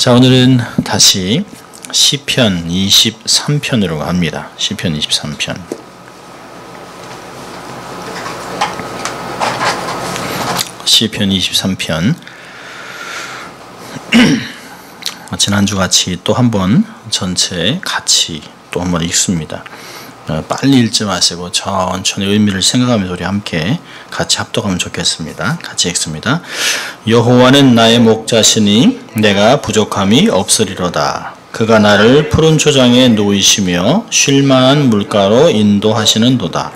자, 오늘은 다시 시편 23편으로 갑니다. 시편 23편. 시편 23편. 지난주 같이 또 한번 전체 같이 또 한번 읽습니다. 빨리 읽지 마시고 천천히 의미를 생각하면서 우리 함께 같이 합독하면 좋겠습니다. 같이 읽습니다. 여호와는 나의 목자시니 내가 부족함이 없으리로다. 그가 나를 푸른 초장에 누이시며 쉴만한 물가로 인도하시는도다.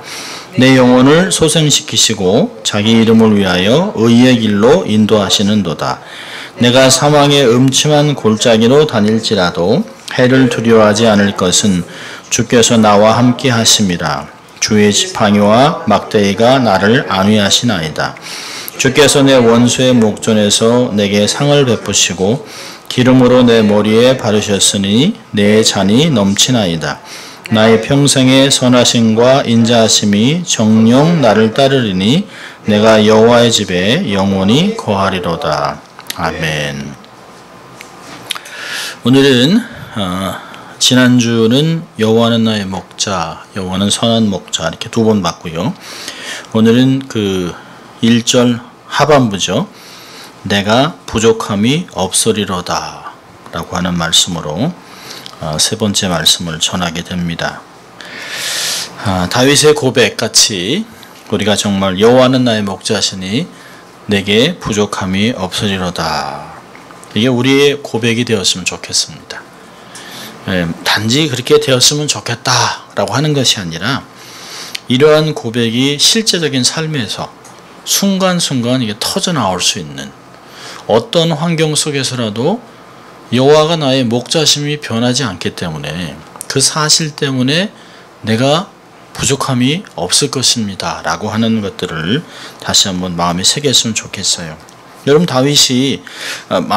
내 영혼을 소생시키시고 자기 이름을 위하여 의의 길로 인도하시는도다. 내가 사망의 음침한 골짜기로 다닐지라도 해를 두려워하지 않을 것은 주께서 나와 함께 하심이라. 주의 지팡이와 막대기가 나를 안위하시나이다. 주께서 내 원수의 목전에서 내게 상을 베푸시고 기름으로 내 머리에 바르셨으니 내 잔이 넘치나이다. 나의 평생의 선하심과 인자하심이 정녕 나를 따르리니 내가 여호와의 집에 영원히 거하리로다. 아멘. 오늘은 지난주는 여호와는 나의 목자, 여호와는 선한 목자 이렇게 두 번 봤고요. 오늘은 그 1절 하반부죠. 내가 부족함이 없으리로다 라고 하는 말씀으로 세 번째 말씀을 전하게 됩니다. 다윗의 고백같이 우리가 정말 여호와는 나의 목자시니 내게 부족함이 없으리로다. 이게 우리의 고백이 되었으면 좋겠습니다. 단지 그렇게 되었으면 좋겠다라고 하는 것이 아니라 이러한 고백이 실제적인 삶에서 순간순간 이게 터져나올 수 있는 어떤 환경 속에서라도 여호와가 나의 목자심이 변하지 않기 때문에 그 사실 때문에 내가 부족함이 없을 것입니다 라고 하는 것들을 다시 한번 마음에 새겼으면 좋겠어요. 여러분, 다윗이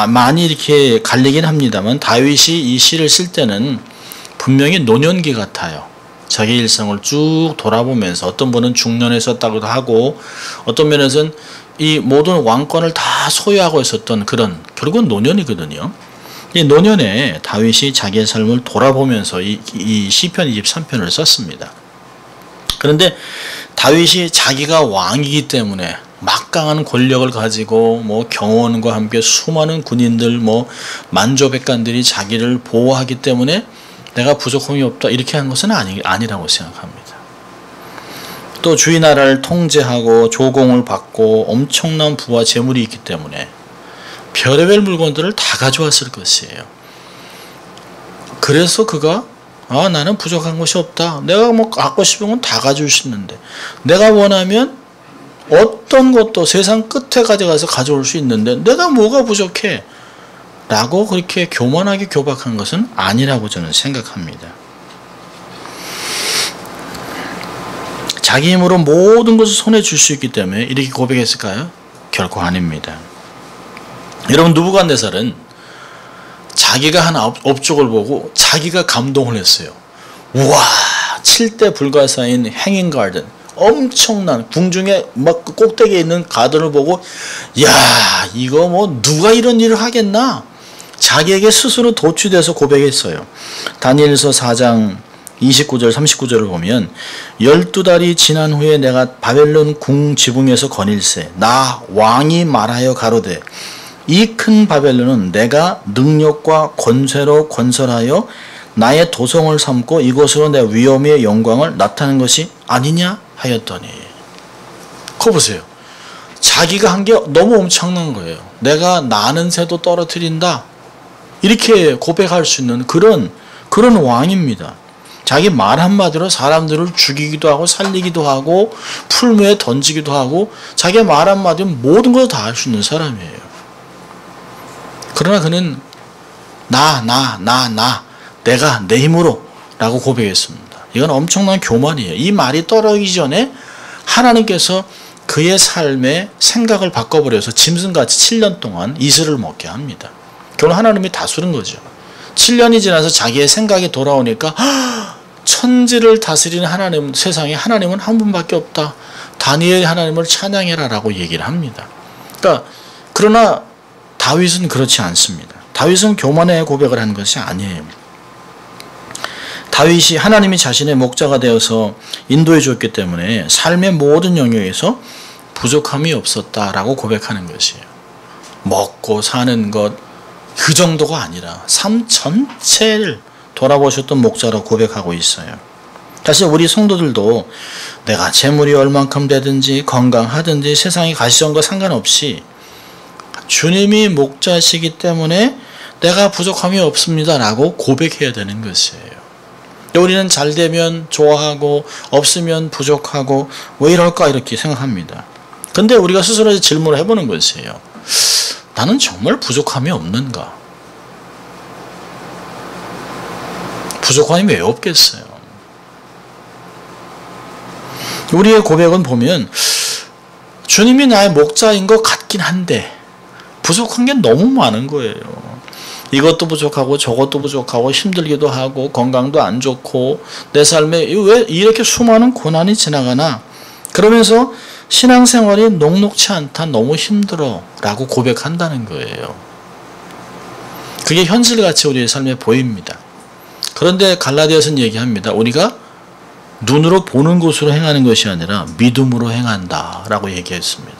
많이 이렇게 갈리긴 합니다만 다윗이 이 시를 쓸 때는 분명히 노년기 같아요. 자기 일생을 쭉 돌아보면서 어떤 분은 중년에 썼다고도 하고 어떤 면에서는 이 모든 왕권을 다 소유하고 있었던 그런 결국은 노년이거든요. 이 노년에 다윗이 자기의 삶을 돌아보면서 이 시편 23편을 썼습니다. 그런데 다윗이 자기가 왕이기 때문에 막강한 권력을 가지고 경호원과 함께 수많은 군인들 만조백관들이 자기를 보호하기 때문에 내가 부족함이 없다 이렇게 하는 것은 아니라고 생각합니다. 또 주의 나라를 통제하고 조공을 받고 엄청난 부와 재물이 있기 때문에 별의별 물건들을 다 가져왔을 것이에요. 그래서 그가 나는 부족한 것이 없다. 내가 갖고 싶은 건 다 가질 수 있는데 내가 원하면 어떤 것도 세상 끝에 가져가서 가져올 수 있는데 내가 뭐가 부족해? 라고 그렇게 교만하게 교박한 것은 아니라고 저는 생각합니다. 자기 힘으로 모든 것을 손에 줄 수 있기 때문에 이렇게 고백했을까요? 결코 아닙니다. 여러분, 느부갓네살은 자기가 한 업적을 보고 자기가 감동을 했어요. 우와, 7대 불가사인 행인 가든, 엄청난 궁중에 꼭대기에 있는 가든을 보고 야, 이거 누가 이런 일을 하겠나? 자기에게 스스로 도취돼서 고백했어요. 다니엘서 4장 29절 39절을 보면 12달이 지난 후에 내가 바벨론 궁 지붕에서 거닐세 나 왕이 말하여 가로되 이 큰 바벨론은 내가 능력과 권세로 건설하여 나의 도성을 삼고 이곳으로 내 위엄의 영광을 나타낸 것이 아니냐 하였더니. 그거 보세요. 자기가 한 게 너무 엄청난 거예요. 내가 나는 새도 떨어뜨린다 이렇게 고백할 수 있는 그런 왕입니다. 자기 말 한마디로 사람들을 죽이기도 하고 살리기도 하고 풀무에 던지기도 하고 자기 말 한마디로 모든 걸 다 할 수 있는 사람이에요. 그러나 그는 내가 내 힘으로 라고 고백했습니다. 이건 엄청난 교만이에요. 이 말이 떨어지기 전에 하나님께서 그의 삶의 생각을 바꿔버려서 짐승같이 7년 동안 이슬을 먹게 합니다. 결국 하나님이 다스린 거죠. 7년이 지나서 자기의 생각이 돌아오니까 천지를 다스리는 하나님, 세상에 하나님은 한 분밖에 없다. 다니엘 하나님을 찬양해라 라고 얘기를 합니다. 그러니까 그러나 다윗은 그렇지 않습니다. 다윗은 교만의 고백을 한 것이 아니에요. 다윗이 하나님이 자신의 목자가 되어서 인도해 줬기 때문에 삶의 모든 영역에서 부족함이 없었다라고 고백하는 것이에요. 먹고 사는 것 그 정도가 아니라 삶 전체를 돌아보셨던 목자라고 고백하고 있어요. 사실 우리 성도들도 내가 재물이 얼만큼 되든지 건강하든지 세상이 가시적과 상관없이 주님이 목자시기 때문에 내가 부족함이 없습니다라고 고백해야 되는 것이에요. 우리는 잘 되면 좋아하고 없으면 부족하고 왜 이럴까 이렇게 생각합니다. 근데 우리가 스스로 질문을 해보는 것이에요. 나는 정말 부족함이 없는가? 부족함이 왜 없겠어요? 우리의 고백은 보면 주님이 나의 목자인 것 같긴 한데 부족한 게 너무 많은 거예요. 이것도 부족하고 저것도 부족하고 힘들기도 하고 건강도 안 좋고 내 삶에 왜 이렇게 수많은 고난이 지나가나? 그러면서 신앙생활이 녹록치 않다, 너무 힘들어 라고 고백한다는 거예요. 그게 현실같이 우리의 삶에 보입니다. 그런데 갈라디아서는 얘기합니다. 우리가 눈으로 보는 것으로 행하는 것이 아니라 믿음으로 행한다 라고 얘기했습니다.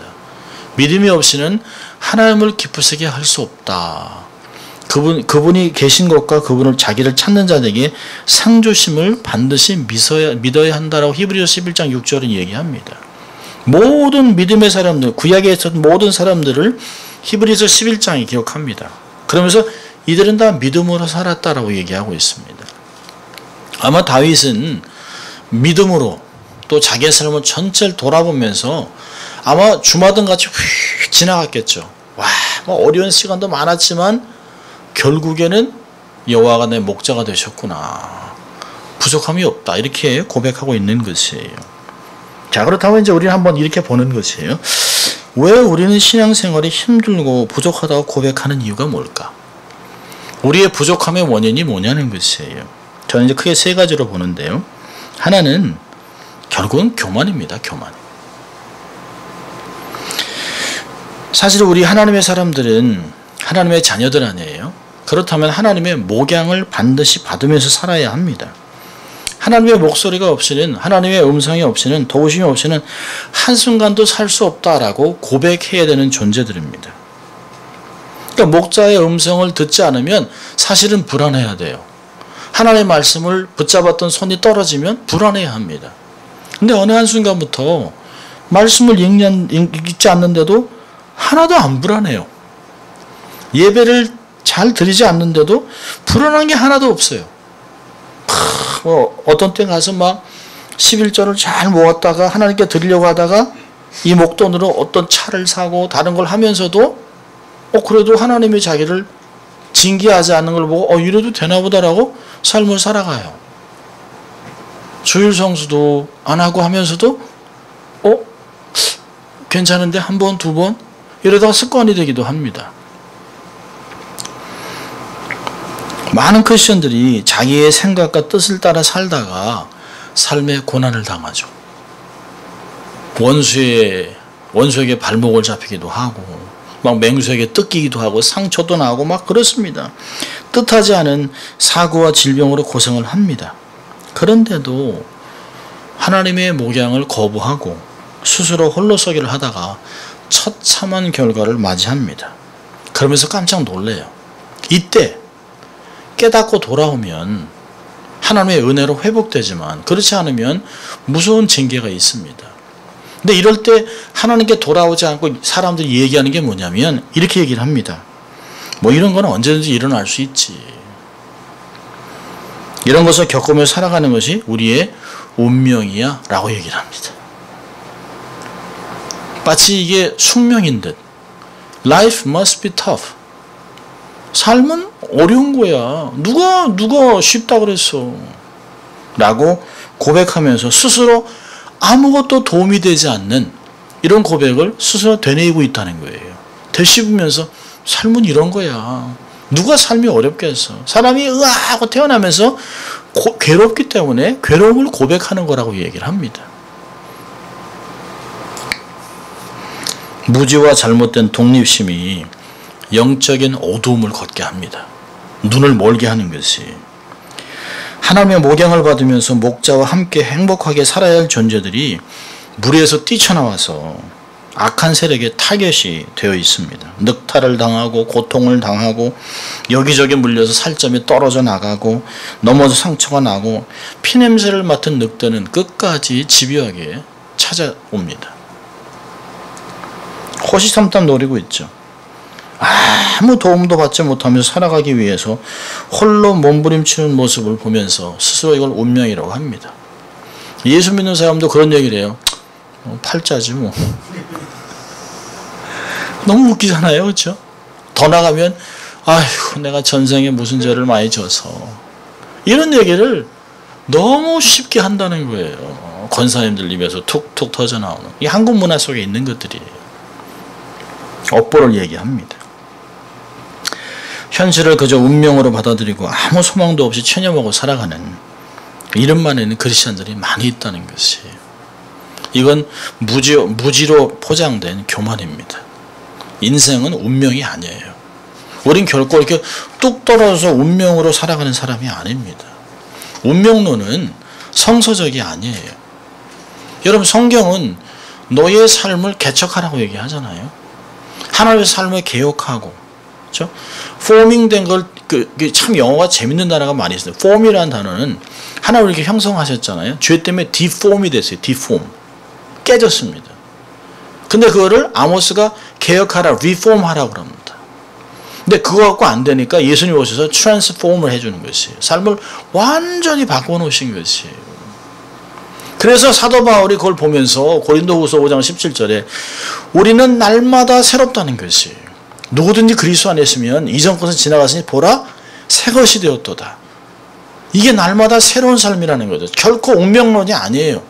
믿음이 없이는 하나님을 기쁘시게 할 수 없다. 그분이 계신 것과 그분을 자기를 찾는 자에게 상조심을 반드시 믿어야 한다라고 히브리서 11장 6절은 얘기합니다. 모든 믿음의 사람들, 구약에 있었던 모든 사람들을 히브리서 11장이 기록합니다. 그러면서 이들은 다 믿음으로 살았다라고 얘기하고 있습니다. 아마 다윗은 믿음으로 또 자기의 삶을 전체를 돌아보면서 아마 주마등같이 휙 지나갔겠죠. 와, 뭐 어려운 시간도 많았지만 결국에는 여호와가 내 목자가 되셨구나. 부족함이 없다. 이렇게 고백하고 있는 것이에요. 자, 그렇다면 이제 우리는 한번 이렇게 보는 것이에요. 왜 우리는 신앙생활이 힘들고 부족하다고 고백하는 이유가 뭘까? 우리의 부족함의 원인이 뭐냐는 것이에요. 저는 이제 크게 세 가지로 보는데요. 하나는 결국은 교만입니다. 교만. 사실 우리 하나님의 사람들은 하나님의 자녀들 아니에요. 그렇다면 하나님의 목양을 반드시 받으면서 살아야 합니다. 하나님의 목소리가 없이는, 하나님의 음성이 없이는, 도우심이 없이는 한순간도 살 수 없다라고 고백해야 되는 존재들입니다. 그러니까 목자의 음성을 듣지 않으면 사실은 불안해야 돼요. 하나님의 말씀을 붙잡았던 손이 떨어지면 불안해야 합니다. 근데 어느 한순간부터 말씀을 읽지 않는데도 하나도 안 불안해요. 예배를 잘 드리지 않는데도 불안한 게 하나도 없어요. 어떤 때 가서 막 11조를 잘 모았다가 하나님께 드리려고 하다가 이 목돈으로 어떤 차를 사고 다른 걸 하면서도 그래도 하나님이 자기를 징계하지 않는 걸 보고 이래도 되나 보다라고 삶을 살아가요. 주일 성수도 안 하고 하면서도 괜찮은데 한 번, 두 번 이러다가 습관이 되기도 합니다. 많은 크리스천들이 자기의 생각과 뜻을 따라 살다가 삶의 고난을 당하죠. 원수에게 발목을 잡히기도 하고 막 맹수에게 뜯기기도 하고 상처도 나고 막 그렇습니다. 뜻하지 않은 사고와 질병으로 고생을 합니다. 그런데도 하나님의 목양을 거부하고 스스로 홀로서기를 하다가 처참한 결과를 맞이합니다. 그러면서 깜짝 놀래요. 이때 깨닫고 돌아오면 하나님의 은혜로 회복되지만 그렇지 않으면 무서운 징계가 있습니다. 근데 이럴 때 하나님께 돌아오지 않고 사람들이 얘기하는 게 뭐냐면 이렇게 얘기를 합니다. 뭐 이런 건 언제든지 일어날 수 있지. 이런 것을 겪으며 살아가는 것이 우리의 운명이야 라고 얘기를 합니다. 마치 이게 숙명인 듯. Life must be tough. 삶은 어려운 거야. 누가 쉽다 그랬어. 라고 고백하면서 스스로 아무것도 도움이 되지 않는 이런 고백을 스스로 되뇌이고 있다는 거예요. 되씹으면서 삶은 이런 거야. 누가 삶이 어렵겠어. 사람이 으아하고 태어나면서 괴롭기 때문에 괴로움을 고백하는 거라고 얘기를 합니다. 무지와 잘못된 독립심이 영적인 어두움을 걷게 합니다. 눈을 멀게 하는 것이. 하나님의 목양을 받으면서 목자와 함께 행복하게 살아야 할 존재들이 무리에서 뛰쳐나와서 악한 세력의 타겟이 되어 있습니다. 늑탈을 당하고 고통을 당하고 여기저기 물려서 살점이 떨어져 나가고 넘어져 상처가 나고 피냄새를 맡은 늑대는 끝까지 집요하게 찾아옵니다. 호시탐탐 노리고 있죠. 아무 도움도 받지 못하면서 살아가기 위해서 홀로 몸부림치는 모습을 보면서 스스로 이걸 운명이라고 합니다. 예수 믿는 사람도 그런 얘기를 해요. 팔자지 뭐. 너무 웃기잖아요. 그렇죠? 더 나가면 아휴 내가 전생에 무슨 죄를 많이 져서 이런 얘기를 너무 쉽게 한다는 거예요. 권사님들 입에서 툭툭 터져나오는 이 한국 문화 속에 있는 것들이에요. 업보를 얘기합니다. 현실을 그저 운명으로 받아들이고 아무 소망도 없이 체념하고 살아가는 이름만 있는 크리스천들이 많이 있다는 것이에요. 이건 무지로 포장된 교만입니다. 인생은 운명이 아니에요. 우린 결코 이렇게 뚝 떨어져서 운명으로 살아가는 사람이 아닙니다. 운명론은 성서적이 아니에요. 여러분 성경은 너의 삶을 개척하라고 얘기하잖아요. 하나님의 삶을 개혁하고, 그렇죠? 포밍된 걸 참 영어가 재밌는 단어가 많이 있어요. 폼이라는 단어는 하나님을 이렇게 형성하셨잖아요. 죄 때문에 디폼이 됐어요. 디폼 깨졌습니다. 근데 그거를 아모스가 개혁하라, 리폼하라고 합니다. 근데 그거 갖고 안 되니까 예수님 오셔서 트랜스폼을 해주는 것이에요. 삶을 완전히 바꿔놓으신 것이에요. 그래서 사도 바울이 그걸 보면서 고린도후서 5장 17절에 우리는 날마다 새롭다는 것이에요. 누구든지 그리스도 안에 있으면 이전 것은 지나갔으니 보라 새 것이 되었도다. 이게 날마다 새로운 삶이라는 거죠. 결코 운명론이 아니에요.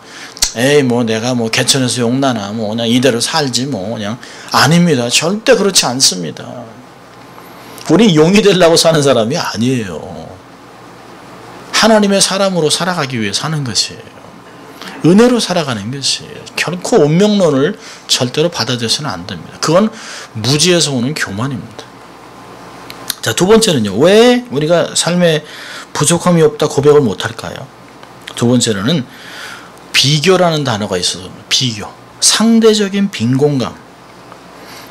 에이 뭐 내가 뭐 개천에서 용나나 뭐 그냥 이대로 살지 뭐 그냥 아닙니다. 절대 그렇지 않습니다. 우리 용이 되려고 사는 사람이 아니에요. 하나님의 사람으로 살아가기 위해 사는 것이에요. 은혜로 살아가는 것이에요. 결코 운명론을 절대로 받아들여서는 안 됩니다. 그건 무지에서 오는 교만입니다. 자, 두 번째는요. 왜 우리가 삶에 부족함이 없다 고백을 못할까요? 두 번째로는 비교라는 단어가 있어서 비교, 상대적인 빈곤감.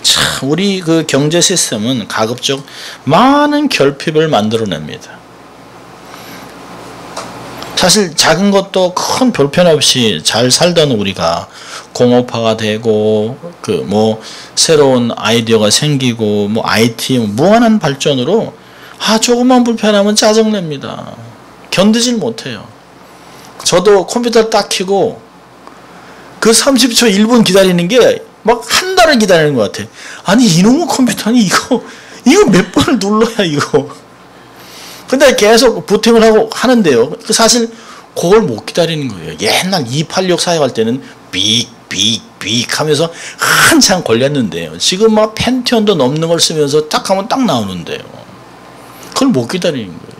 참 우리 그 경제 시스템은 가급적 많은 결핍을 만들어냅니다. 사실 작은 것도 큰 별편 없이 잘 살던 우리가 공업화가 되고 그 뭐 새로운 아이디어가 생기고 뭐 IT 무한한 발전으로 조금만 불편하면 짜증냅니다. 견디질 못해요. 저도 컴퓨터 딱 켜고 그 30초 1분 기다리는 게 막 한 달을 기다리는 것 같아. 아니 이놈의 컴퓨터니 이거 몇 번을 눌러야 이거. 근데 계속 부팅을 하고 하는데요. 사실 그걸 못 기다리는 거예요. 옛날 286 사용할 때는 삑 하면서 한참 걸렸는데요. 지금 막 펜티엄도 넘는 걸 쓰면서 딱 하면 딱 나오는데요. 그걸 못 기다리는 거예요.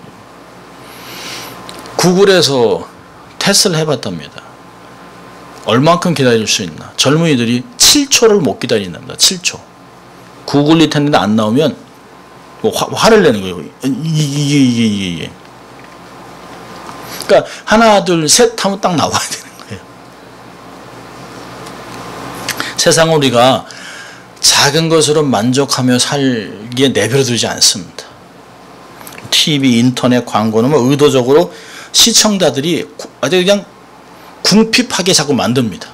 구글에서 테스트를 해봤답니다. 얼만큼 기다릴 수 있나. 젊은이들이 7초를 못 기다린답니다. 7초. 구글이 했는데 안 나오면 화를 내는 거예요. 이게. 그러니까 하나 둘 셋 하면 딱 나와야 되는 거예요. 세상은 우리가 작은 것으로 만족하며 살기에 내버려두지 않습니다. TV, 인터넷 광고는 뭐 의도적으로 시청자들이 아주 그냥 궁핍하게 자꾸 만듭니다.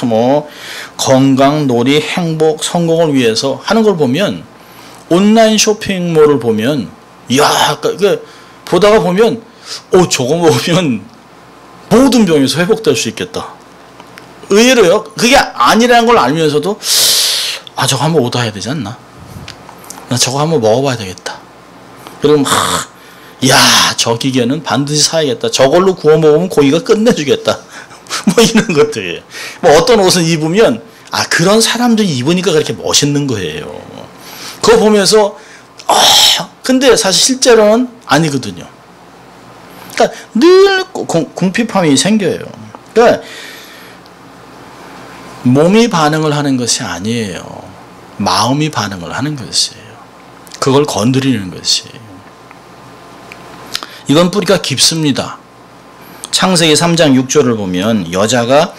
뭐 건강, 놀이, 행복, 성공을 위해서 하는 걸 보면 온라인 쇼핑몰을 보면 보다가 보면 저거 먹으면 모든 병에서 회복될 수 있겠다. 의외로요. 그게 아니라는 걸 알면서도 저거 한번 오다 해야 되지 않나? 나 저거 한번 먹어봐야 되겠다. 그럼 저 기계는 반드시 사야겠다. 저걸로 구워 먹으면 고기가 끝내주겠다. 뭐 이런 것들이에요. 뭐 어떤 옷을 입으면 그런 사람들이 입으니까 그렇게 멋있는 거예요. 그거 보면서 근데 사실 실제로는 아니거든요. 그러니까 늘 궁핍함이 생겨요. 그러니까 몸이 반응을 하는 것이 아니에요. 마음이 반응을 하는 것이에요. 그걸 건드리는 것이에요. 이건 뿌리가 깊습니다. 창세기 3장 6절을 보면 여자가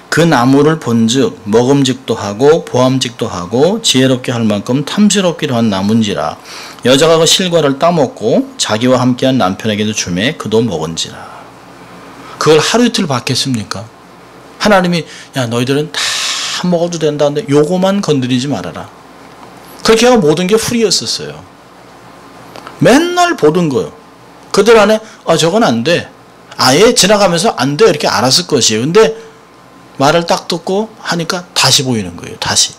그 나무를 본즉 먹음직도 하고 보암직도 하고 지혜롭게 할 만큼 탐스럽기도 한 나무인지라 여자가 그 실과를 따먹고 자기와 함께한 남편에게도 주매 그도 먹은지라. 그걸 하루 이틀 받겠습니까? 하나님이 야 너희들은 다 먹어도 된다는데 요거만 건드리지 말아라. 그렇게 하고 모든 게 풀이었었어요. 맨날 보던 거요. 그들 안에 저건 안 돼. 아예 지나가면서 안 돼 이렇게 알았을 것이에요. 근데 말을 딱 듣고 하니까 다시 보이는 거예요. 다시.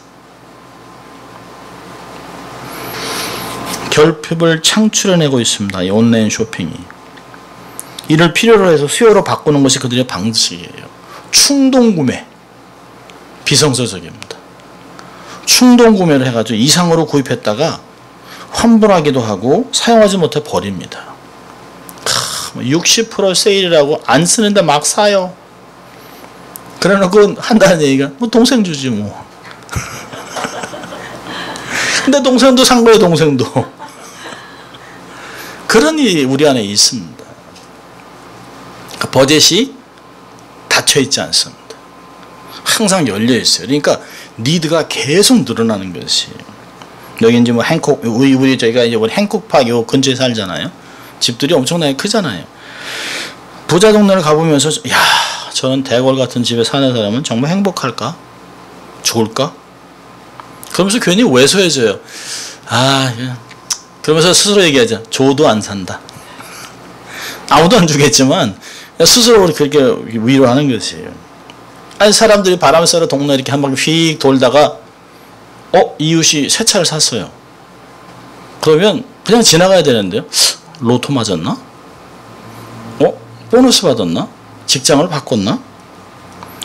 결핍을 창출해내고 있습니다. 이 온라인 쇼핑이. 이를 필요로 해서 수요로 바꾸는 것이 그들의 방식이에요. 충동구매. 비성서적입니다. 충동구매를 해가지고 이상으로 구입했다가 환불하기도 하고 사용하지 못해 버립니다. 60% 세일이라고 안 쓰는데 막 사요. 그래놓고 한다는 얘기가 뭐 동생 주지 뭐. 근데 동생도 산 거예요. 동생도. 그런 일이 우리 안에 있습니다. 버젯이 닫혀있지 않습니다. 항상 열려 있어요. 그러니까 니드가 계속 늘어나는 것이에요. 여기 이제 뭐 행콕, 우리 저희가 이제 행콕파크 요 근처에 살잖아요. 집들이 엄청나게 크잖아요. 부자 동네를 가보면서 야, 저는 대궐 같은 집에 사는 사람은 정말 행복할까? 좋을까? 그러면서 괜히 왜소해져요. 그러면서 스스로 얘기하죠. 줘도 안 산다. 아무도 안 주겠지만 스스로 그렇게 위로하는 것이에요. 아니 사람들이 바람 쐬러 동네 이렇게 한 바퀴 휙 돌다가 이웃이 새 차를 샀어요. 그러면 그냥 지나가야 되는데요. 로또 맞았나? 보너스 받았나? 직장을 바꿨나?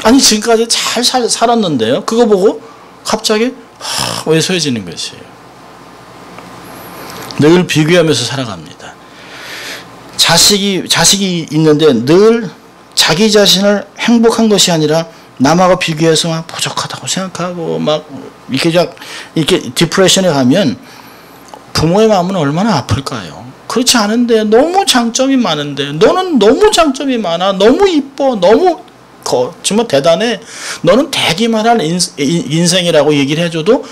아니 지금까지 잘 살았는데요. 그거 보고 갑자기 왜소해지는 것이에요. 늘 비교하면서 살아갑니다. 자식이 있는데 늘 자기 자신을 행복한 것이 아니라 남하고 비교해서 막 부족하다고 생각하고 막 이렇게 디프레션에 가면 부모의 마음은 얼마나 아플까요? 그렇지 않은데 너무 장점이 많은데 너는 너무 장점이 많아. 너무 이뻐. 너무 정말 대단해. 너는 되기만 할 인생이라고 얘기를 해줘도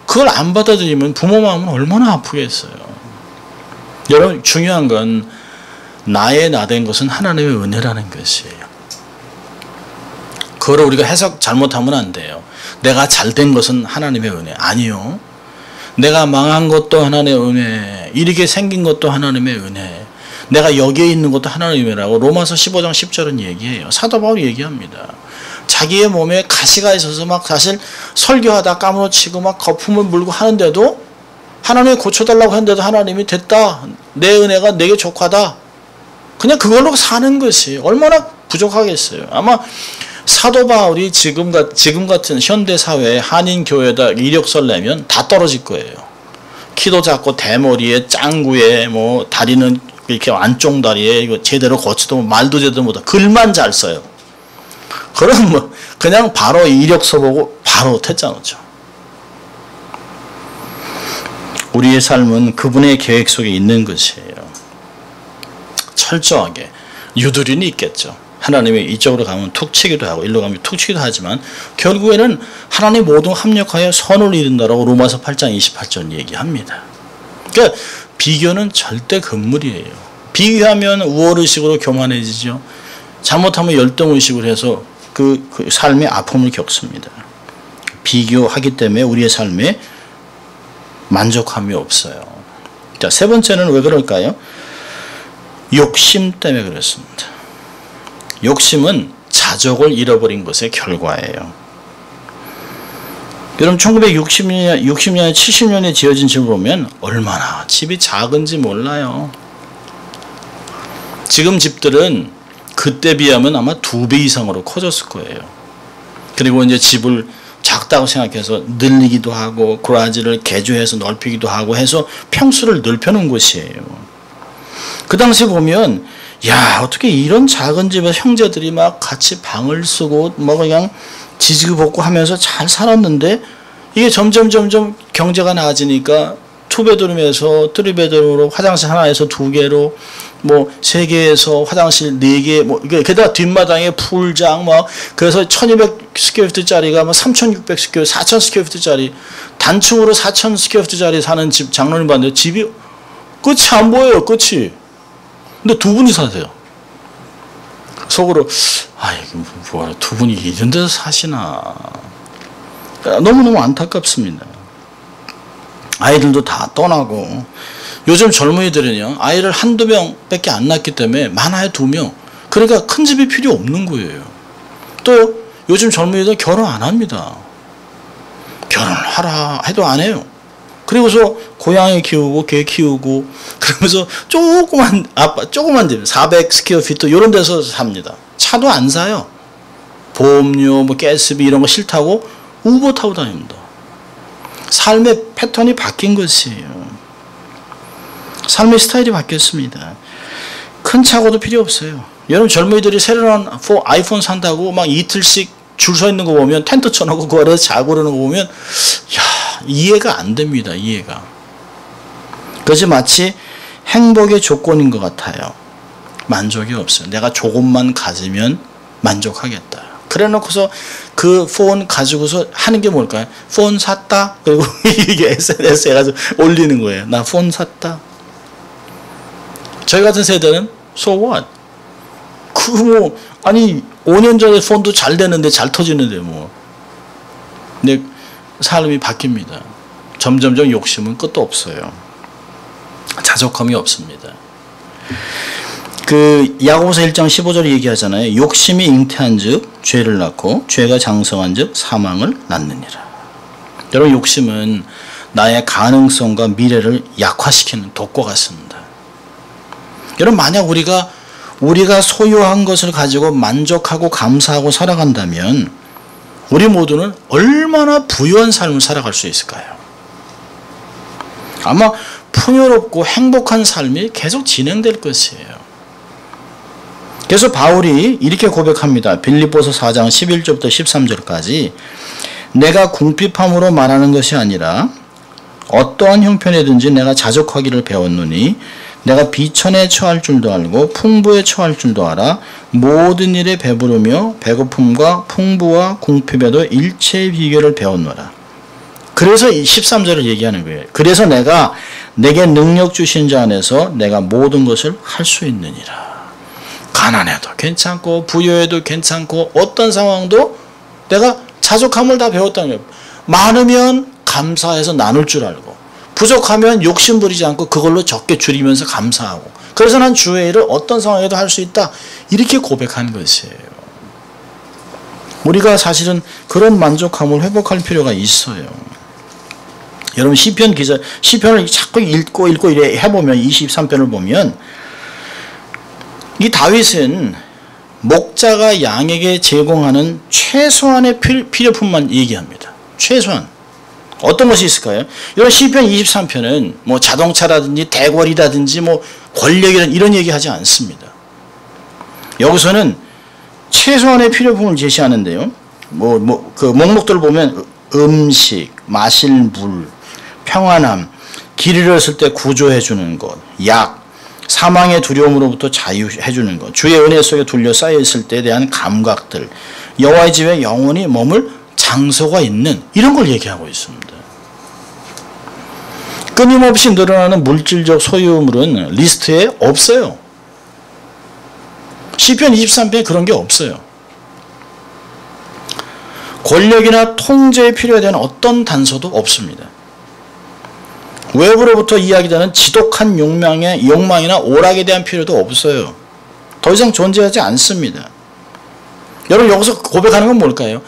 그걸 안 받아들이면 부모 마음은 얼마나 아프겠어요. 여러분 중요한 건 나의 나된 것은 하나님의 은혜라는 것이에요. 그걸 우리가 해석 잘못하면 안 돼요. 내가 잘된 것은 하나님의 은혜. 아니요. 내가 망한 것도 하나님의 은혜. 이렇게 생긴 것도 하나님의 은혜. 내가 여기에 있는 것도 하나님의 은혜라고 로마서 15장 10절은 얘기해요. 사도 바울이 얘기합니다. 자기의 몸에 가시가 있어서 막 사실 설교하다 까무러치고 막 거품을 물고 하는데도 하나님이 고쳐달라고 했는데도 하나님이 됐다. 내 은혜가 내게 족하다. 그냥 그걸로 사는 것이 얼마나 부족하겠어요. 아마 사도 바울이 지금 같은 현대 사회에 한인 교회에다 이력서를 내면 다 떨어질 거예요. 키도 작고 대머리에 짱구에 뭐 다리는 이렇게 안쪽 다리에 이거 제대로 걷지도 말도 제대로 못하고 글만 잘 써요. 그럼 뭐 그냥 바로 이력서 보고 바로 퇴짜 놓죠. 우리의 삶은 그분의 계획 속에 있는 것이에요. 철저하게 유두린이 있겠죠. 하나님이 이쪽으로 가면 툭 치기도 하고 일로 가면 툭 치기도 하지만 결국에는 하나님 모두 합력하여 선을 이룬다라고 로마서 8장 28절 얘기합니다. 그러니까 비교는 절대 금물이에요. 비교하면 우월의식으로 교만해지죠. 잘못하면 열등의식을 해서 그 삶의 아픔을 겪습니다. 비교하기 때문에 우리의 삶에 만족함이 없어요. 자, 세 번째는 왜 그럴까요? 욕심 때문에 그렇습니다. 욕심은 자족을 잃어버린 것의 결과예요. 여러분 1960년, 70년에 지어진 집을 보면 얼마나 집이 작은지 몰라요. 지금 집들은 그때 비하면 아마 2배 이상으로 커졌을 거예요. 그리고 이제 집을 작다고 생각해서 늘리기도 하고 그라지를 개조해서 넓히기도 하고 해서 평수를 넓혀놓은 곳이에요. 그 당시 보면 야 어떻게 이런 작은 집에 형제들이 막 같이 방을 쓰고 뭐 그냥 지지고 볶고 하면서 잘 살았는데 이게 점점 경제가 나아지니까 투베드룸에서 쓰리베드룸으로 화장실 하나에서 2개로 뭐 3개에서 화장실 4개 뭐 게다가 뒷마당에 풀장 막 그래서 1200 스퀘어피트짜리가 막 3600 스퀘어 4000 스퀘어피트짜리 단층으로 4000 스퀘어피트짜리 사는 집 장로님 봤는데 집이 끝이 안 보여요. 끝이. 근데 2분이 사세요. 속으로 이거 뭐야 2분이 이런 데서 사시나. 너무너무 안타깝습니다. 아이들도 다 떠나고 요즘 젊은이들은요 아이를 1~2명밖에 안 낳기 때문에 많아야 2명. 그러니까 큰 집이 필요 없는 거예요. 또 요즘 젊은이들 결혼 안 합니다. 결혼을 하라 해도 안 해요. 그리고서 고양이 키우고 개 키우고 그러면서 조그만 집 400 스퀘어피트 이런 데서 삽니다. 차도 안 사요. 보험료 뭐 가스비 이런 거 싫다고 우버 타고 다닙니다. 삶의 패턴이 바뀐 것이에요. 삶의 스타일이 바뀌었습니다. 큰 차고도 필요 없어요. 여러분 젊은이들이 새로 나온 아이폰 산다고 막 이틀씩 줄 서 있는 거 보면 텐트 쳐놓고 그 아래서 자고 그러는 거 보면 이해가 안 됩니다. 이해가. 그것이 마치 행복의 조건인 것 같아요. 만족이 없어요. 내가 조금만 가지면 만족하겠다. 그래 놓고서 그 폰 가지고서 하는 게 뭘까요? 폰 샀다. 그리고 이게 SNS 해가지고 올리는 거예요. 나 폰 샀다. 저희 같은 세대는 so what? 아니 5년 전에 폰도 잘 되는데 잘 터지는데 뭐. 근데 삶이 바뀝니다. 점점점 욕심은 끝도 없어요. 자족함이 없습니다. 그 야고보서 1장 15절에 얘기하잖아요. 욕심이 잉태한즉 죄를 낳고 죄가 장성한즉 사망을 낳느니라. 여러분 욕심은 나의 가능성과 미래를 약화시키는 독과 같습니다. 여러분 만약 우리가 소유한 것을 가지고 만족하고 감사하고 살아간다면 우리 모두는 얼마나 부유한 삶을 살아갈 수 있을까요? 아마 풍요롭고 행복한 삶이 계속 진행될 것이에요. 그래서 바울이 이렇게 고백합니다. 빌립보서 4장 11절부터 13절까지 내가 궁핍함으로 말하는 것이 아니라 어떠한 형편이든지 내가 자족하기를 배웠노니 내가 비천에 처할 줄도 알고 풍부에 처할 줄도 알아 모든 일에 배부르며 배고픔과 풍부와 궁핍에도 일체의 비결을 배웠노라. 그래서 이 13절을 얘기하는 거예요. 그래서 내가 내게 능력 주신 자 안에서 내가 모든 것을 할 수 있느니라. 가난해도 괜찮고 부여해도 괜찮고 어떤 상황도 내가 자족함을 다 배웠다는 거예요. 많으면 감사해서 나눌 줄 알고 부족하면 욕심 부리지 않고 그걸로 적게 줄이면서 감사하고 그래서 난 주의 일을 어떤 상황에도 할 수 있다. 이렇게 고백한 것이에요. 우리가 사실은 그런 만족함을 회복할 필요가 있어요. 여러분 시편을 자꾸 읽고 이래 해보면 23편을 보면 이 다윗은 목자가 양에게 제공하는 최소한의 필요품만 얘기합니다. 최소한. 어떤 것이 있을까요? 이런 시편 23편은 뭐 자동차라든지 대궐이라든지 뭐 권력이라든지 이런 얘기하지 않습니다. 여기서는 최소한의 필요품을 제시하는데요. 그 목록들을 보면 음식, 마실 물, 평안함, 길 잃었을 때 구조해 주는 것, 약, 사망의 두려움으로부터 자유해 주는 것, 주의 은혜 속에 둘러싸여 있을 때에 대한 감각들, 여호와의 집에 영원히 머물 장소가 있는 이런 걸 얘기하고 있습니다. 끊임없이 늘어나는 물질적 소유물은 리스트에 없어요. 시편 23편에 그런 게 없어요. 권력이나 통제에 필요에 어떤 단서도 없습니다. 외부로부터 이야기되는 지독한 욕망이나 오락에 대한 필요도 없어요. 더 이상 존재하지 않습니다. 여러분 여기서 고백하는 건 뭘까요?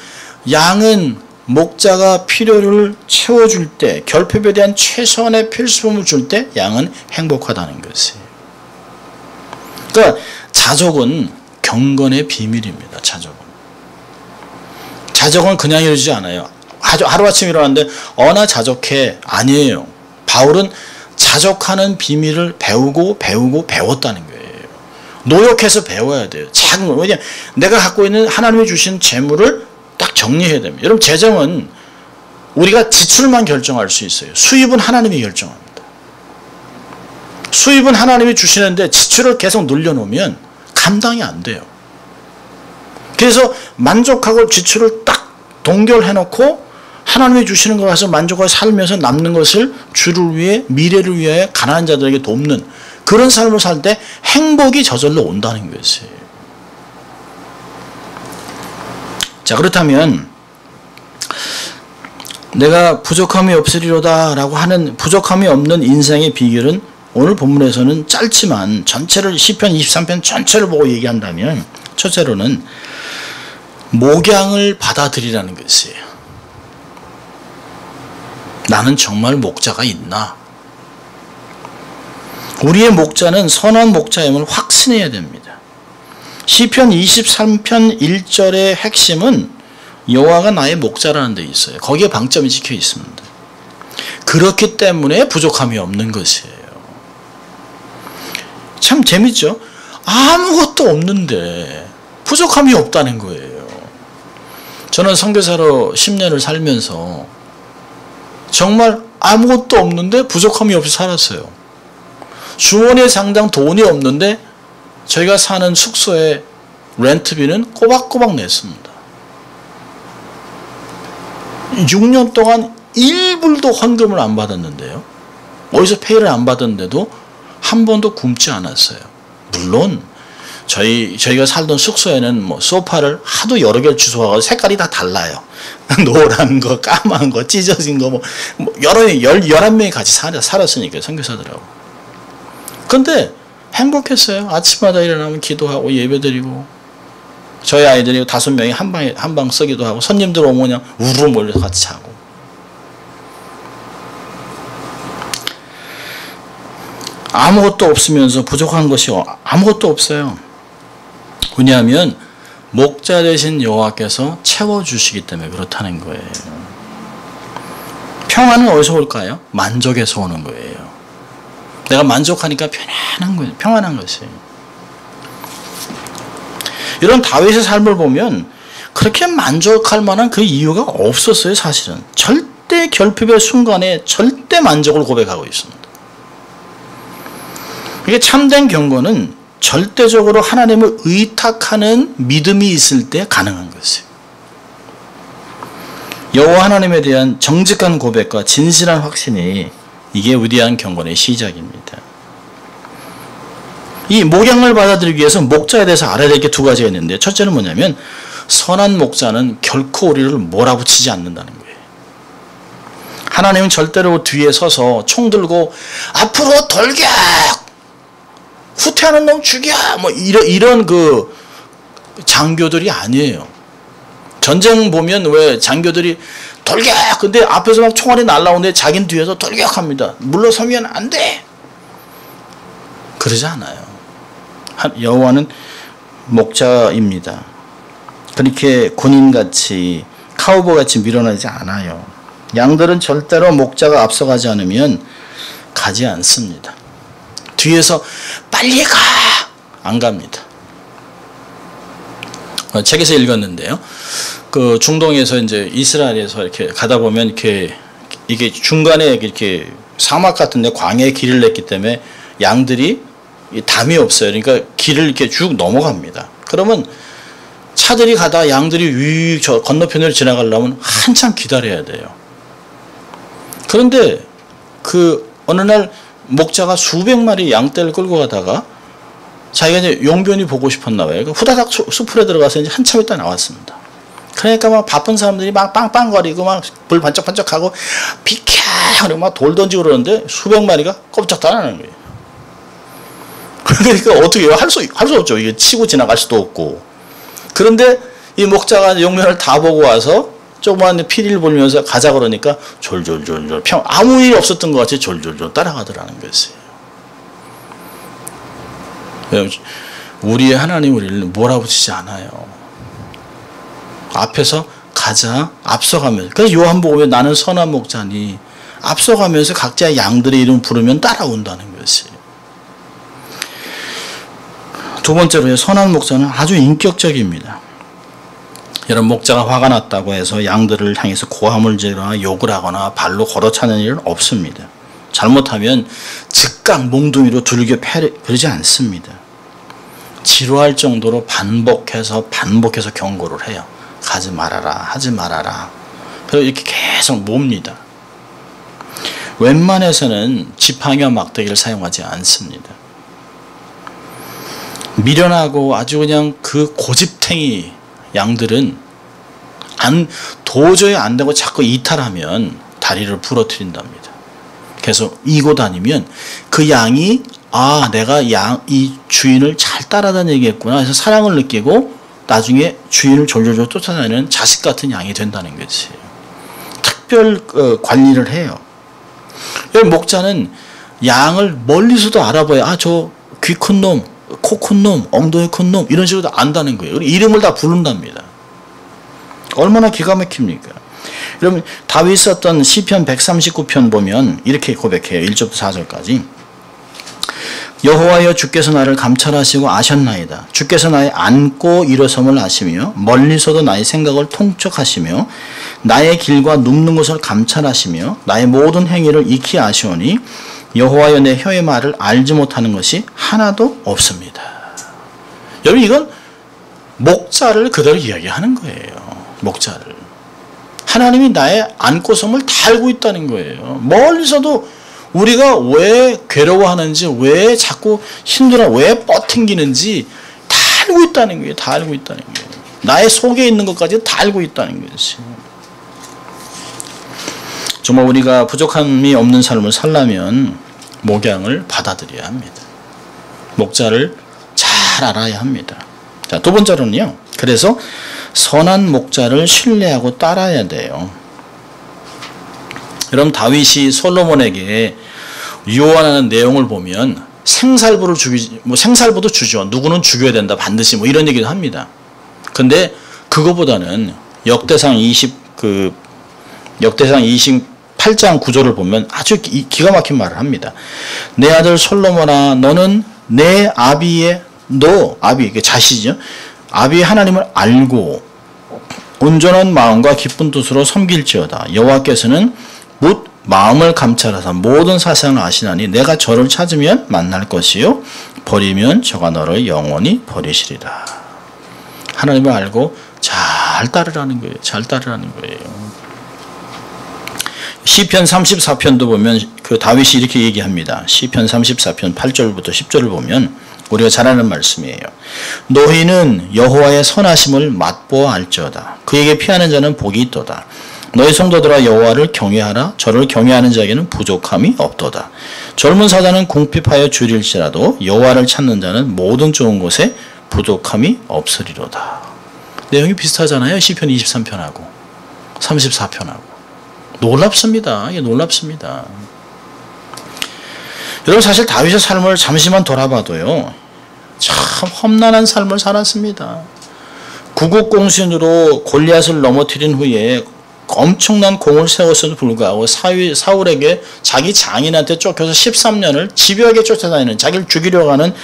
양은 목자가 필요를 채워줄 때, 결핍에 대한 최소한의 필수품을 줄 때 양은 행복하다는 것이에요. 그러니까 자족은 경건의 비밀입니다. 자족은 그냥 이러지 않아요. 하루아침에 일어났는데 나 자족해. 아니에요. 바울은 자족하는 비밀을 배웠다는 거예요. 노력해서 배워야 돼요. 왜냐하면 내가 갖고 있는 하나님이 주신 재물을 딱 정리해야 됩니다. 여러분 재정은 우리가 지출만 결정할 수 있어요. 수입은 하나님이 결정합니다. 수입은 하나님이 주시는데 지출을 계속 늘려놓으면 감당이 안 돼요. 그래서 만족하고 지출을 딱 동결해놓고 하나님이 주시는 것 가서 만족하고 살면서 남는 것을 주를 위해 미래를 위하여 가난한 자들에게 돕는 그런 삶을 살 때 행복이 저절로 온다는 것이에요. 자, 그렇다면 내가 부족함이 없으리로다 라고 하는 부족함이 없는 인생의 비결은 오늘 본문에서는 짧지만 전체를 시편 23편 전체를 보고 얘기한다면 첫째로는 목양을 받아들이라는 것이에요. 나는 정말 목자가 있나? 우리의 목자는 선한 목자임을 확신해야 됩니다. 시편 23편 1절의 핵심은 여호와가 나의 목자라는 데 있어요. 거기에 방점이 찍혀 있습니다. 그렇기 때문에 부족함이 없는 것이에요. 참 재밌죠? 아무것도 없는데 부족함이 없다는 거예요. 저는 선교사로 10년을 살면서 정말 아무것도 없는데 부족함이 없이 살았어요. 주머니에 상당 돈이 없는데 저희가 사는 숙소에 렌트비는 꼬박꼬박 냈습니다. 6년 동안 1불도 헌금을 안 받았는데요. 어디서 페이를 안 받았는데도 한 번도 굶지 않았어요. 물론 저희가 살던 숙소에는 뭐 소파를 하도 여러 개를 주워와서 색깔이 다 달라요. 노란 거, 까만 거, 찢어진 거, 뭐 11명이 같이 살았으니까, 선교사들하고. 근데 행복했어요. 아침마다 일어나면 기도하고 예배드리고, 저희 아이들이 5명이 한 방 쓰기도 하고, 손님들 오면 그냥 우르르 몰려서 같이 자고. 아무것도 없으면서 부족한 것이 아무것도 없어요. 왜냐하면 목자 되신 여호와께서 채워주시기 때문에 그렇다는 거예요. 평안은 어디서 올까요? 만족에서 오는 거예요. 내가 만족하니까 편안한 거예요. 평안한 것이에요. 이런 다윗의 삶을 보면 그렇게 만족할 만한 그 이유가 없었어요. 사실은 절대 결핍의 순간에 절대 만족을 고백하고 있습니다. 이게 참된 경건은 절대적으로 하나님을 의탁하는 믿음이 있을 때 가능한 것이에요. 여호와 하나님에 대한 정직한 고백과 진실한 확신이 이게 위대한 경건의 시작입니다. 이 목양을 받아들이기 위해서 목자에 대해서 알아야 될 게 두 가지가 있는데, 첫째는 뭐냐면 선한 목자는 결코 우리를 몰아붙이지 않는다는 거예요. 하나님은 절대로 뒤에 서서 총 들고 앞으로 돌격! 후퇴하는 놈 죽여! 뭐 이런 그 장교들이 아니에요. 전쟁 보면 왜 장교들이 돌격! 근데 앞에서 막 총알이 날라오는데 자기는 뒤에서 돌격합니다. 물러서면 안 돼! 그러지 않아요. 여호와는 목자입니다. 그렇게 군인같이 카우보이같이 밀어나지 않아요. 양들은 절대로 목자가 앞서가지 않으면 가지 않습니다. 뒤에서 빨리 가! 안 갑니다. 책에서 읽었는데요. 그 중동에서 이제 이스라엘에서 이렇게 가다 보면 이게 중간에 이렇게 사막 같은데 광야에 길을 냈기 때문에 양들이 담이 없어요. 그러니까 길을 이렇게 쭉 넘어갑니다. 그러면 차들이 가다 양들이 저 건너편으로 지나가려면 한참 기다려야 돼요. 그런데 어느 날 목자가 수백 마리 양떼를 끌고 가다가 자기가 이제 용변이 보고 싶었나 봐요. 후다닥 수풀에 들어가서 이제 한참 있다 나왔습니다. 그러니까 막 바쁜 사람들이 막 빵빵거리고 막 불 반짝반짝하고 비켜! 그러고 막 돌 던지고 그러는데 수백 마리가 꼼짝도 안 하는 거예요. 그러니까 어떻게 해요? 할 수 없죠. 이게 치고 지나갈 수도 없고. 그런데 이 목자가 용변을 다 보고 와서 조그만 피리를 보면서 가자 그러니까 졸졸졸졸 아무 일 없었던 것 같이 졸졸졸 따라가더라는 것이에요. 우리의 하나님 우리를 몰아붙이지 않아요. 앞에서 가자, 앞서가면서. 그래서 요한복음에 나는 선한 목자니 앞서가면서 각자의 양들의 이름 부르면 따라온다는 것이에요. 두 번째로 선한 목자는 아주 인격적입니다. 여러분, 목자가 화가 났다고 해서 양들을 향해서 고함을 지르거나 욕을 하거나 발로 걸어차는 일은 없습니다. 잘못하면 즉각 몽둥이로 두들겨 패려 그러지 않습니다. 지루할 정도로 반복해서 경고를 해요. 가지 말아라, 하지 말아라. 그리고 이렇게 계속 몹니다. 웬만해서는 지팡이와 막대기를 사용하지 않습니다. 미련하고 아주 그냥 그 고집탱이 양들은 도저히 안 되고 자꾸 이탈하면 다리를 부러뜨린답니다. 계속 이고 다니면 그 양이 내가 이 주인을 잘 따라다니겠구나 해서 사랑을 느끼고 나중에 주인을 졸졸졸 쫓아다니는 자식 같은 양이 된다는 거지. 특별 관리를 해요. 목자는 양을 멀리서도 알아봐야 저 귀 큰 놈, 코 큰 놈, 엉덩이 큰 놈 이런 식으로 안다는 거예요. 이름을 다 부른답니다. 얼마나 기가 막힙니까? 여러분 다윗이 썼던 시편 139편 보면 이렇게 고백해요. 1절부터 4절까지. 여호와여 주께서 나를 감찰하시고 아셨나이다. 주께서 나의 앉고 일어섬을 아시며 멀리서도 나의 생각을 통촉하시며 나의 길과 눕는 곳을 감찰하시며 나의 모든 행위를 익히 아시오니 여호와여 내 혀의 말을 알지 못하는 것이 하나도 없습니다. 여러분 이건 목자를 그대로 이야기하는 거예요. 목자를. 하나님이 나의 앉고섬을 다 알고 있다는 거예요. 멀리서도 우리가 왜 괴로워하는지, 왜 자꾸 힘들어, 왜 뻗팅기는지 다 알고 있다는 거예요. 다 알고 있다는 거예요. 나의 속에 있는 것까지 다 알고 있다는 것이. 정말 우리가 부족함이 없는 삶을 살려면 목양을 받아들여야 합니다. 목자를 잘 알아야 합니다. 자, 두 번째로는요. 그래서 선한 목자를 신뢰하고 따라야 돼요. 여러분 다윗이 솔로몬에게 유언하는 내용을 보면 생살부도 주죠. 누구는 죽여야 된다 반드시 이런 얘기도 합니다. 근데 그거보다는 역대상 28장 9절을 보면 아주 기가 막힌 말을 합니다. 내 아들 솔로몬아 너는 내 아비의 자시죠. 아비의 하나님을 알고 온전한 마음과 기쁜 뜻으로 섬길지어다. 여호와께서는 묻 마음을 감찰하사 모든 사상을 아시나니 내가 저를 찾으면 만날 것이요 버리면 저가 너를 영원히 버리시리라. 하나님을 알고 잘 따르라는 거예요. 잘 따르라는 거예요. 시편 34편도 보면 그 다윗이 이렇게 얘기합니다. 시편 34편 8절부터 10절을 보면 우리가 잘 아는 말씀이에요. 너희는 여호와의 선하심을 맛보아 알지어다. 그에게 피하는 자는 복이 있도다. 너희 성도들아 여호와를 경외하라. 저를 경외하는 자에게는 부족함이 없도다. 젊은 사자는 궁핍하여 줄일지라도 여호와를 찾는 자는 모든 좋은 곳에 부족함이 없으리로다. 내용이 비슷하잖아요. 시편 23편하고 34편하고. 놀랍습니다. 이게 놀랍습니다. 여러분 사실 다윗의 삶을 잠시만 돌아봐도요. 참 험난한 삶을 살았습니다. 구국공신으로 골리앗을 넘어뜨린 후에 엄청난 공을 세웠음에도 불구하고 사울에게 자기 장인한테 쫓겨서 13년을 집요하게 쫓아다니는 자기를 죽이려고 하는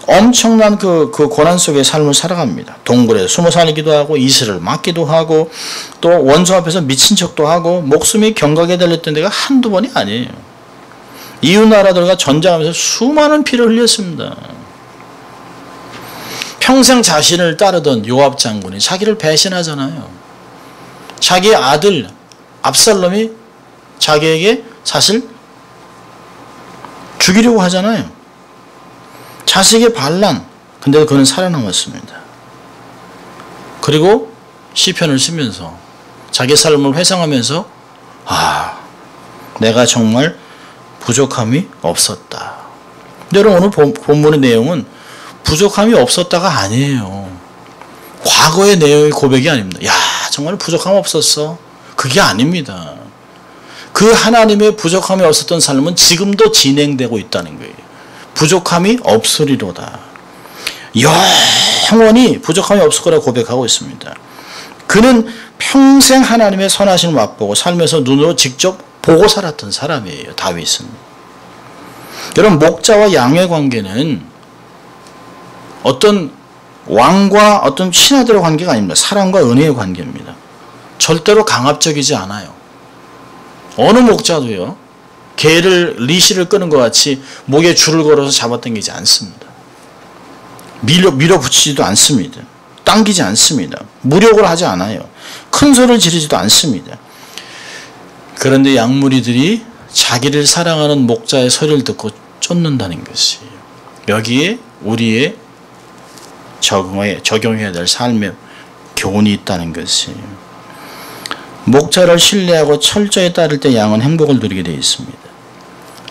엄청난 그 고난 속의 삶을 살아갑니다. 동굴에 숨어 살기도 하고 이슬을 맞기도 하고 또 원수 앞에서 미친 척도 하고 목숨이 경각에 달렸던 데가 한두 번이 아니에요. 이웃 나라들과 전쟁하면서 수많은 피를 흘렸습니다. 평생 자신을 따르던 요압 장군이 자기를 배신하잖아요. 자기 아들 압살롬이 자기에게 사실 죽이려고 하잖아요. 자식의 반란. 근데 그는 살아남았습니다. 그리고 시편을 쓰면서 자기 삶을 회상하면서 내가 정말 부족함이 없었다. 여러분 오늘 본문의 내용은 부족함이 없었다가 아니에요. 과거의 내용의 고백이 아닙니다. 정말 부족함 없었어. 그게 아닙니다. 그 하나님의 부족함이 없었던 삶은 지금도 진행되고 있다는 거예요. 부족함이 없으리로다. 영원히 부족함이 없을 거라고 고백하고 있습니다. 그는 평생 하나님의 선하심을 맛보고 살면서 눈으로 직접 보고 살았던 사람이에요. 다윗은. 여러분 목자와 양의 관계는 어떤 왕과 어떤 신하들의 관계가 아닙니다. 사랑과 은혜의 관계입니다. 절대로 강압적이지 않아요. 어느 목자도요. 개를 리시를 끄는 것 같이 목에 줄을 걸어서 잡아당기지 않습니다. 밀어붙이지도 않습니다. 당기지 않습니다. 무력을 하지 않아요. 큰 소리를 지르지도 않습니다. 그런데 양무리들이 자기를 사랑하는 목자의 소리를 듣고 쫓는다는 것이에요. 여기에 우리의 적용해야 될 삶의 교훈이 있다는 것이에요. 목자를 신뢰하고 철저히 따를 때 양은 행복을 누리게 되어 있습니다.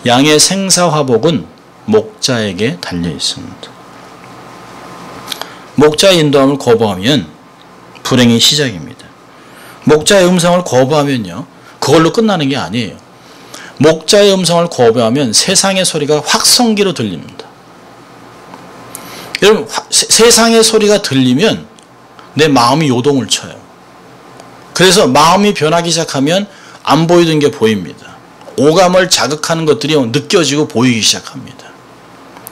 양의 생사화복은 목자에게 달려 있습니다. 목자의 인도함을 거부하면 불행의 시작입니다. 목자의 음성을 거부하면요, 그걸로 끝나는 게 아니에요. 목자의 음성을 거부하면 세상의 소리가 확성기로 들립니다. 여러분, 세상의 소리가 들리면 내 마음이 요동을 쳐요. 그래서 마음이 변하기 시작하면 안 보이던 게 보입니다. 오감을 자극하는 것들이 느껴지고 보이기 시작합니다.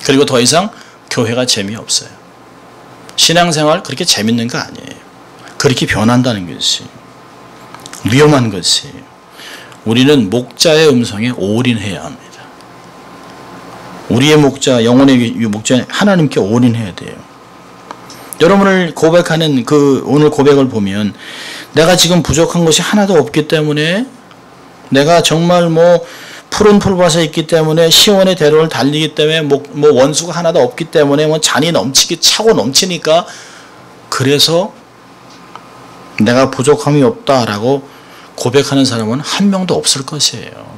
그리고 더 이상 교회가 재미없어요. 신앙생활 그렇게 재밌는 거 아니에요. 그렇게 변한다는 것이 위험한 것이에요. 우리는 목자의 음성에 올인해야 합니다. 우리의 목자, 영혼의 목자 하나님께 올인해야 돼요. 여러분을 고백하는 오늘 고백을 보면 내가 지금 부족한 것이 하나도 없기 때문에, 내가 정말 푸른 풀밭에 있기 때문에, 시온의 대로를 달리기 때문에, 원수가 하나도 없기 때문에, 잔이 차고 넘치니까, 그래서 내가 부족함이 없다라고 고백하는 사람은 한 명도 없을 것이에요.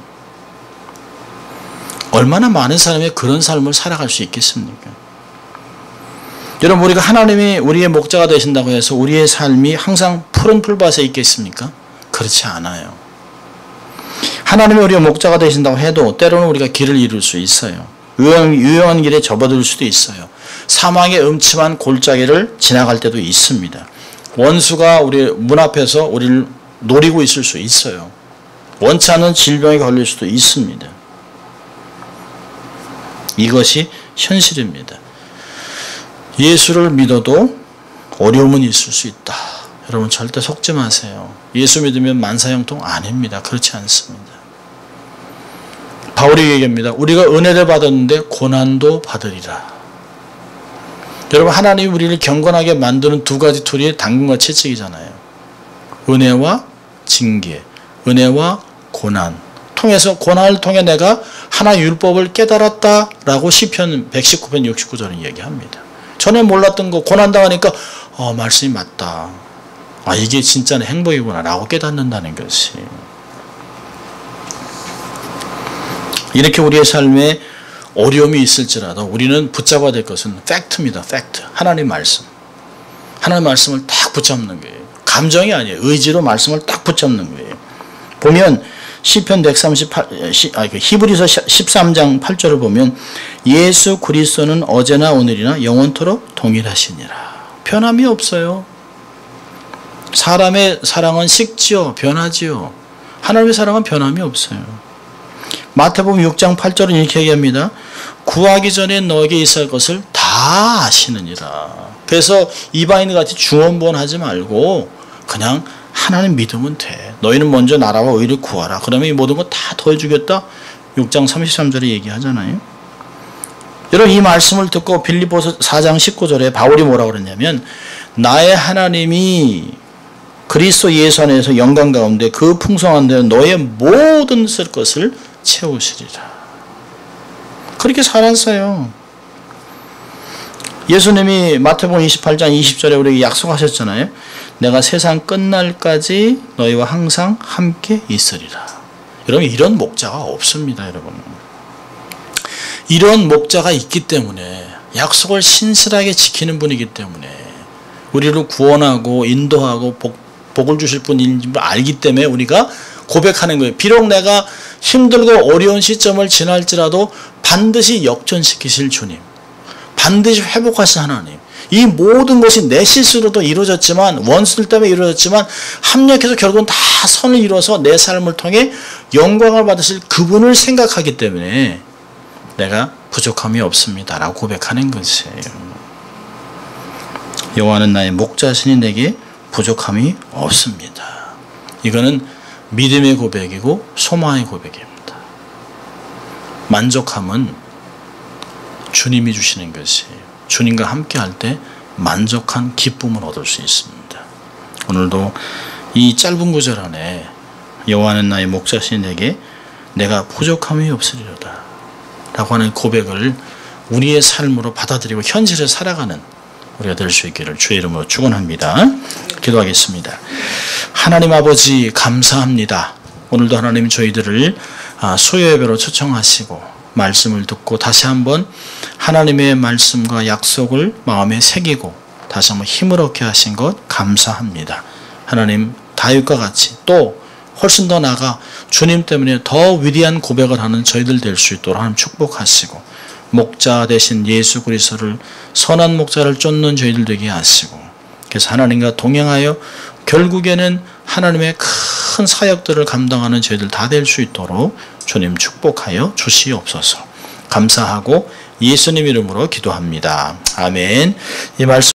얼마나 많은 사람이 그런 삶을 살아갈 수 있겠습니까? 여러분, 우리가 하나님이 우리의 목자가 되신다고 해서 우리의 삶이 항상 푸른 풀밭에 있겠습니까? 그렇지 않아요. 하나님이 우리의 목자가 되신다고 해도 때로는 우리가 길을 잃을 수 있어요. 유용한 길에 접어들 수도 있어요. 사망의 음침한 골짜기를 지나갈 때도 있습니다. 원수가 우리 문 앞에서 우리를 노리고 있을 수 있어요. 원치 않은 질병에 걸릴 수도 있습니다. 이것이 현실입니다. 예수를 믿어도 어려움은 있을 수 있다. 여러분 절대 속지 마세요. 예수 믿으면 만사형통 아닙니다. 그렇지 않습니다. 바울이 얘기합니다. 우리가 은혜를 받았는데 고난도 받으리라. 여러분, 하나님이 우리를 경건하게 만드는 두 가지 툴이 당근과 채찍이잖아요. 은혜와 징계, 은혜와 고난 통해서, 고난을 통해 내가 하나의 율법을 깨달았다라고 시편 119편 69절은 얘기합니다. 전에 몰랐던 거 고난당하니까 말씀이 맞다. 이게 진짜 행복이구나 라고 깨닫는다는 것이. 이렇게 우리의 삶에 어려움이 있을지라도 우리는 붙잡아야 될 것은 팩트입니다. 팩트. 하나님 말씀. 하나님 말씀을 딱 붙잡는 거예요. 감정이 아니에요. 의지로 말씀을 딱 붙잡는 거예요. 보면 시편 138, 히브리서 13장 8절을 보면 예수 그리스도는 어제나 오늘이나 영원토록 동일하시니라. 변함이 없어요. 사람의 사랑은 식지요. 변하지요. 하나님의 사랑은 변함이 없어요. 마태복음 6장 8절은 이렇게 얘기합니다. 구하기 전에 너에게 있을 것을 다 아시느니라. 그래서 이방인같이 중언부언하지 말고 그냥 하나님 믿으면 돼. 너희는 먼저 나라와 의를 구하라. 그러면 이 모든 거 다 더해주겠다. 6장 33절에 얘기하잖아요. 여러분, 이 말씀을 듣고 빌립보서 4장 19절에 바울이 뭐라고 그랬냐면, 나의 하나님이 그리스도 예수 안에서 영광 가운데 그 풍성한 데는 너의 모든 쓸 것을 채우시리라. 그렇게 살았어요. 예수님이 마태복음 28장 20절에 우리에게 약속하셨잖아요. 내가 세상 끝날까지 너희와 항상 함께 있으리라. 여러분, 이런 목자가 없습니다. 여러분, 이런 목자가 있기 때문에, 약속을 신실하게 지키는 분이기 때문에, 우리를 구원하고 인도하고 복을 주실 분인 줄 알기 때문에 우리가 고백하는 거예요. 비록 내가 힘들고 어려운 시점을 지날지라도 반드시 역전시키실 주님, 반드시 회복하신 하나님, 이 모든 것이 내 실수로도 이루어졌지만, 원수들 때문에 이루어졌지만 합력해서 결국은 다 선을 이루어서 내 삶을 통해 영광을 받으실 그분을 생각하기 때문에 내가 부족함이 없습니다 라고 고백하는 것이에요. 여호와는 나의 목자시니 내게 부족함이 없습니다. 이거는 믿음의 고백이고 소망의 고백입니다. 만족함은 주님이 주시는 것이에요. 주님과 함께 할 때 만족한 기쁨을 얻을 수 있습니다. 오늘도 이 짧은 구절 안에 여호와는 나의 목자시니 내게 내가 부족함이 없으리로다 라고 하는 고백을 우리의 삶으로 받아들이고 현실에 살아가는 우리가 될 수 있기를 주의 이름으로 축원합니다. 기도하겠습니다. 하나님 아버지 감사합니다. 오늘도 하나님 저희들을 수요예배로 초청하시고 말씀을 듣고 다시 한번 하나님의 말씀과 약속을 마음에 새기고 다시 한번 힘을 얻게 하신 것 감사합니다. 하나님 다윗과 같이 또 훨씬 더 나아가 주님 때문에 더 위대한 고백을 하는 저희들 될 수 있도록 하나님 축복하시고 목자 되신 예수 그리스도를 선한 목자를 쫓는 저희들 되게 하시고 그래서 하나님과 동행하여 결국에는 하나님의 큰 사역들을 감당하는 저희들 다 될 수 있도록 주님 축복하여 주시옵소서. 감사하고 예수님 이름으로 기도합니다. 아멘. 이 말씀